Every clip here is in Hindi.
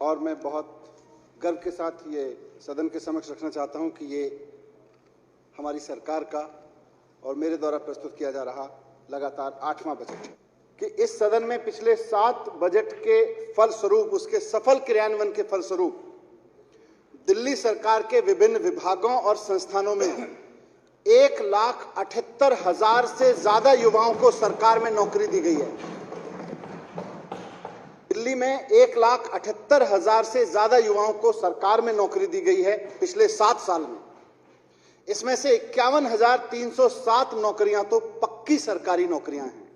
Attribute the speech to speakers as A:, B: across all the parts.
A: और मैं बहुत गर्व के साथ ये सदन के समक्ष रखना चाहता हूं कि ये हमारी सरकार का और मेरे द्वारा प्रस्तुत किया जा रहा लगातार 8वां बजट है कि इस सदन में पिछले 7 बजट के फलस्वरूप, उसके सफल क्रियान्वयन के फलस्वरूप दिल्ली सरकार के विभिन्न विभागों और संस्थानों में 1,78,000 से ज्यादा युवाओं को सरकार में नौकरी दी गई है। दिल्ली में 1,78,000 से ज्यादा युवाओं को सरकार में नौकरी दी गई है पिछले 7 साल में। इसमें से 51,307 नौकरियां तो पक्की सरकारी नौकरियां हैं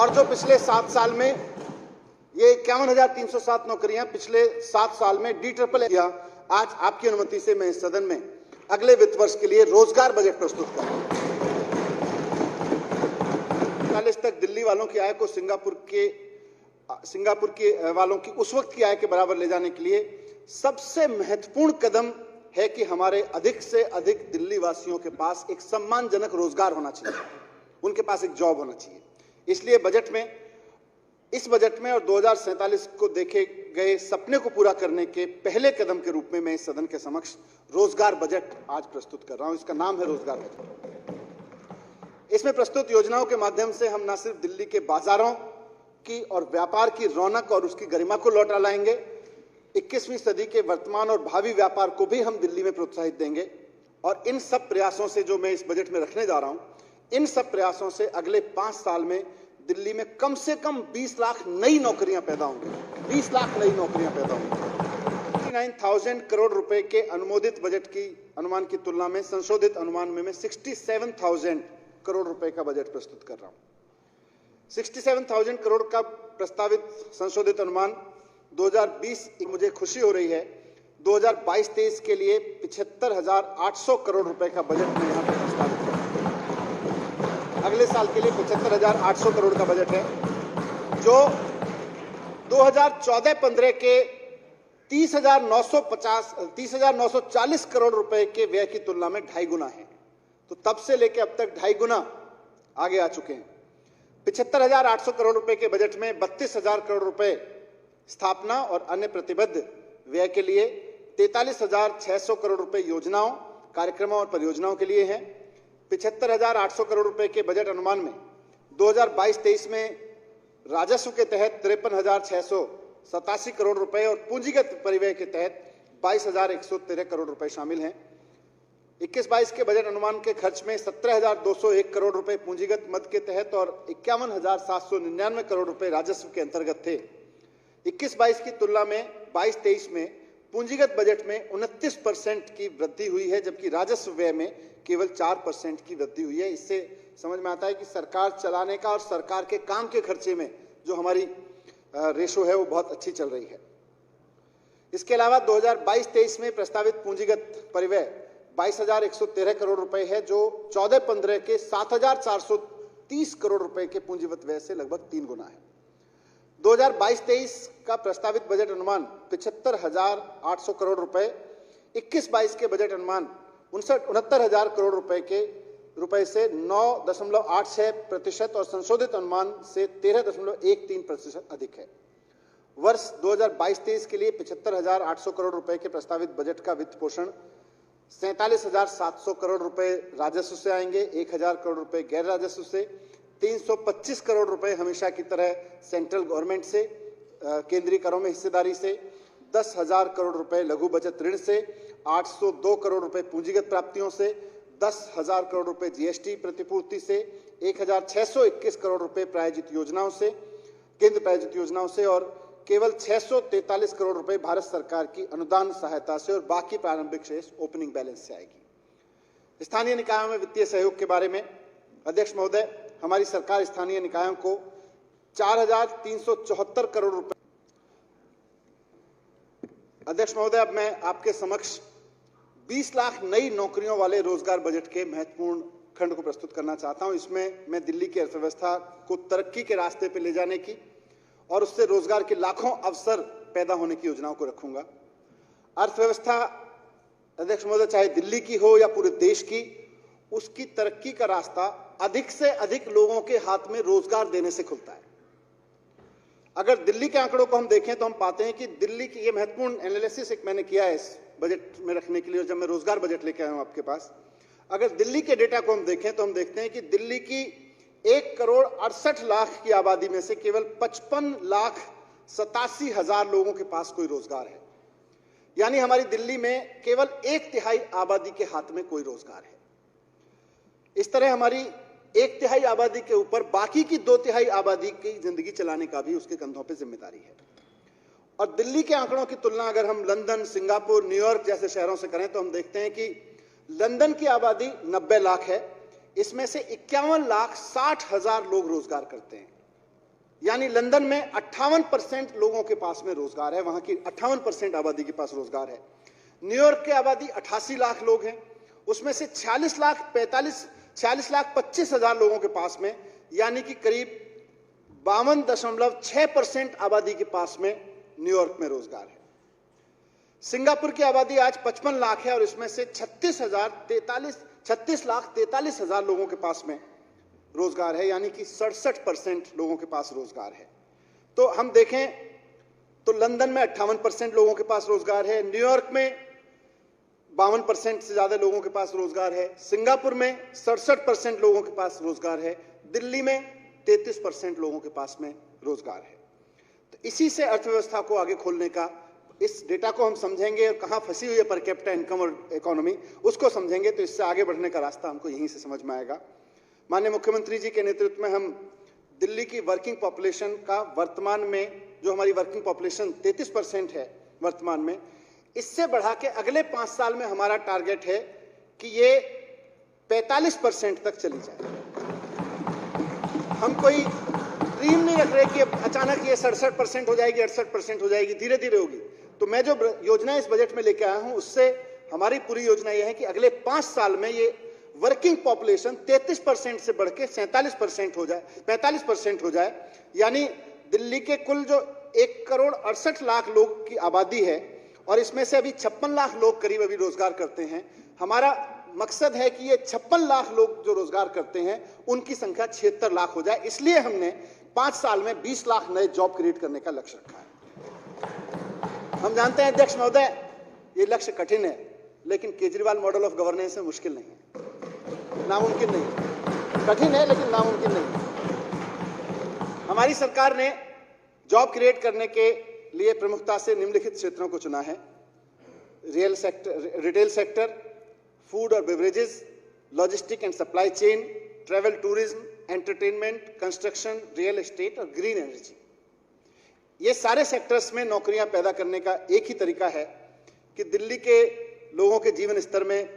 A: और जो पिछले 7 साल में ये 51,307 नौकरियां पिछले 7 साल में DRRR किया। आज आपकी अनुमति से मैं इस सदन में अगले वित्त वर्ष के लिए रोजगार बजट प्रस्तुत कर रहा हूं। 40 तक दिल्ली वालों की आय को सिंगापुर के वालों की उस वक्त की आय के बराबर ले जाने के लिए सबसे महत्वपूर्ण कदम है कि हमारे अधिक से अधिक दिल्ली वासियों के पास एक सम्मानजनक रोजगार होना चाहिए, उनके पास एक जॉब होना चाहिए। इसलिए इस बजट में और 2047 को देखे गए सपने को पूरा करने के पहले कदम के रूप में मैं इस सदन के समक्ष रोजगार बजट आज प्रस्तुत कर रहा हूं। इसका नाम है रोजगार बजट। इसमें प्रस्तुत योजनाओं के माध्यम से हम न सिर्फ दिल्ली के बाजारों की और व्यापार की रौनक और उसकी गरिमा को लौटा लाएंगे, 21वीं सदी के वर्तमान और भावी व्यापार को भी हम दिल्ली में प्रोत्साहित देंगे। और इन सब प्रयासों से जो मैं इस बजट में रखने जा रहा हूं, इन सब प्रयासों से अगले 5 साल में दिल्ली में कम से कम 20 लाख नई नौकरियां पैदा होंगी। 20 लाख नई नौकरियां पैदा होंगी। 69,000 करोड़ रुपए के अनुमोदित बजट की अनुमान की तुलना में संशोधित अनुमान में मैं 67,000 करोड़ रुपए का बजट प्रस्तुत कर रहा हूं। 67,000 करोड़ का प्रस्तावित संशोधित अनुमान 2020, मुझे खुशी हो रही है, 2022-23 के लिए 75,800 करोड़ रुपए का बजट में यहां पर प्रस्तावित है। अगले साल के लिए 75,800 करोड़ का बजट है, जो 2014-15 के 30,940 करोड़ रुपए के व्यय की तुलना में 2.5 गुना है। तो तब से लेकर अब तक 2.5 गुना आगे आ चुके हैं। 75,800 करोड़ रुपए के बजट में 32,000 करोड़ रुपए स्थापना और अन्य प्रतिबद्ध व्यय के लिए, 43,600 करोड़ रुपए योजनाओं, कार्यक्रमों और परियोजनाओं के लिए हैं। 75,800 करोड़ रुपए के बजट अनुमान में 2022-23 में राजस्व के तहत 53,687 करोड़ रुपए और पूंजीगत परिव्यय के तहत 22,113 करोड़ रुपए शामिल हैं। 21-22 के बजट अनुमान के खर्च में 17,201 करोड़ रुपए पूंजीगत मद के तहत और 51,799 करोड़ रुपए राजस्व के अंतर्गत थे। 21-22 की तुलना में 22-23 में पूंजीगत बजट में 29% की वृद्धि हुई है, जबकि राजस्व व्यय में केवल 4% की वृद्धि हुई है। इससे समझ में आता है कि सरकार चलाने का और सरकार के काम के खर्चे में जो हमारी रेशो है वो बहुत अच्छी चल रही है। इसके अलावा 2022-23 में प्रस्तावित पूंजीगत परिव्यय 22,113 करोड़ रुपए है, जो 14-15 के 7,430 करोड़ रुपए के पूंजीगत व्यय से लगभग 3 गुना है। 2022-23 का प्रस्तावित बजट अनुमान 75,800 करोड़ रुपए, 21-22 के बजट अनुमान 69,000 करोड़ रुपए से 9.86% और संशोधित अनुमान से 13.13% अधिक है। वर्ष 2022-23 के लिए 75,800 करोड़ रुपए के प्रस्तावित बजट का वित्त पोषण 47,700 करोड़ रुपए राजस्व से आएंगे, 1,000 करोड़ रुपए गैर राजस्व से, 325 करोड़ रुपए हमेशा की तरह सेंट्रल गवर्नमेंट से, केंद्रीय करों में हिस्सेदारी से, 10,000 करोड़ रुपए लघु बचत ऋण से, 802 करोड़ रुपए पूंजीगत प्राप्तियों से, 10,000 करोड़ रुपए GST प्रतिपूर्ति से, 1,621 करोड़ रुपए प्रायोजित योजनाओं से, केंद्र प्रायोजित योजनाओं से और केवल 643 करोड़ रुपए भारत सरकार की अनुदान सहायता से और बाकी प्रारंभिक शेष ओपनिंग बैलेंस से आएगी। स्थानीय निकायों में वित्तीय सहयोग के बारे में अध्यक्ष महोदय, हमारी सरकार स्थानीय निकायों को 4,374 करोड़ रुपए। अध्यक्ष महोदय, अब मैं आपके समक्ष 20 लाख नई नौकरियों वाले रोजगार बजट के महत्वपूर्ण खंड को प्रस्तुत करना चाहता हूं। इसमें मैं दिल्ली की अर्थव्यवस्था को तरक्की के रास्ते पर ले जाने की और उससे रोजगार के लाखों अवसर पैदा होने की योजनाओं को रखूंगा। अर्थव्यवस्था अध्यक्ष महोदय, चाहे दिल्ली की हो या पूरे देश की, उसकी तरक्की का रास्ता अधिक से अधिक लोगों के हाथ में रोजगार देने से खुलता है। अगर दिल्ली के आंकड़ों को हम देखें तो हम पाते हैं कि दिल्ली की, ये महत्वपूर्ण एनालिसिस एक मैंने किया है इस बजट में रखने के लिए, जब मैं रोजगार बजट लेके आया हूं आपके पास। अगर दिल्ली के डेटा को हम देखें तो हम देखते हैं कि दिल्ली की 1,68,00,000 की आबादी में से केवल 55,87,000 लोगों के पास कोई रोजगार है। यानी हमारी दिल्ली में केवल 1/3 आबादी के हाथ में कोई रोजगार है। इस तरह हमारी 1/3 आबादी के ऊपर बाकी की 2/3 आबादी की जिंदगी चलाने का भी उसके कंधों पर जिम्मेदारी है। और दिल्ली के आंकड़ों की तुलना अगर हम लंदन, सिंगापुर, न्यूयॉर्क जैसे शहरों से करें तो हम देखते हैं कि लंदन की आबादी 90 लाख है, इसमें से 51,60,000 लोग रोजगार करते हैं। यानी लंदन में 58% लोगों के पास में रोजगार है, वहां की 58% आबादी के पास रोजगार है। न्यूयॉर्क की आबादी 88 लाख लोग हैं, उसमें से 46,25,000 लोगों के पास में, यानी कि करीब 52.6% आबादी के पास में न्यूयॉर्क में रोजगार है। सिंगापुर की आबादी आज 55 लाख है और इसमें से 36,43,000 लोगों के पास में रोजगार है, यानी कि 67% लोगों के पास रोजगार है। तो हम देखें तो लंदन में 58% लोगों के पास रोजगार है, न्यूयॉर्क में 52% से ज्यादा लोगों के पास रोजगार है, सिंगापुर में 67% लोगों के पास रोजगार है, दिल्ली में 33% लोगों के पास में रोजगार है। तो इसी से अर्थव्यवस्था को आगे खोलने का, इस डेटा को हम समझेंगे और कहां फंसी हुई है पर कैपिटा इनकम और इकोनॉमी, उसको समझेंगे तो इससे आगे बढ़ने का रास्ता हमको यहीं से समझ में आएगा। माननीय मुख्यमंत्री जी के नेतृत्व में हम दिल्ली की वर्किंग पॉपुलेशन का, वर्तमान में जो हमारी वर्किंग पॉपुलेशन 33% है वर्तमान में, इससे बढ़ा के अगले 5 साल में हमारा टारगेट है कि ये 45% तक चली जाए। हम कोई ड्रीम नहीं रख रहे कि अचानक ये 67% हो जाएगी, 68% हो जाएगी, धीरे धीरे होगी। तो मैं जो योजना इस बजट में लेके आया हूं, उससे हमारी पूरी योजना यह है कि अगले 5 साल में ये वर्किंग पॉपुलेशन 33% से बढ़ के 47% हो जाए, 45% हो जाए। यानी दिल्ली के कुल जो 1,68,00,000 लोग की आबादी है और इसमें से अभी 56 लाख लोग करीब अभी रोजगार करते हैं, हमारा मकसद है कि ये 56 लाख लोग जो रोजगार करते हैं उनकी संख्या 76 लाख हो जाए। इसलिए हमने 5 साल में 20 लाख नए जॉब क्रिएट करने का लक्ष्य रखा है। हम जानते हैं अध्यक्ष महोदय, ये लक्ष्य कठिन है, लेकिन केजरीवाल मॉडल ऑफ गवर्नेंस में मुश्किल नहीं है, नामुमकिन नहीं है। कठिन है लेकिन नामुमकिन नहीं है। हमारी सरकार ने जॉब क्रिएट करने के लिए प्रमुखता से निम्नलिखित क्षेत्रों को चुना है: रिटेल सेक्टर, फूड और beverages, logistic and supply chain, travel tourism, entertainment, construction, real estate और ग्रीन एनर्जी। ये सारे सेक्टर्स में नौकरियां पैदा करने का एक ही तरीका है कि दिल्ली के लोगों के जीवन स्तर में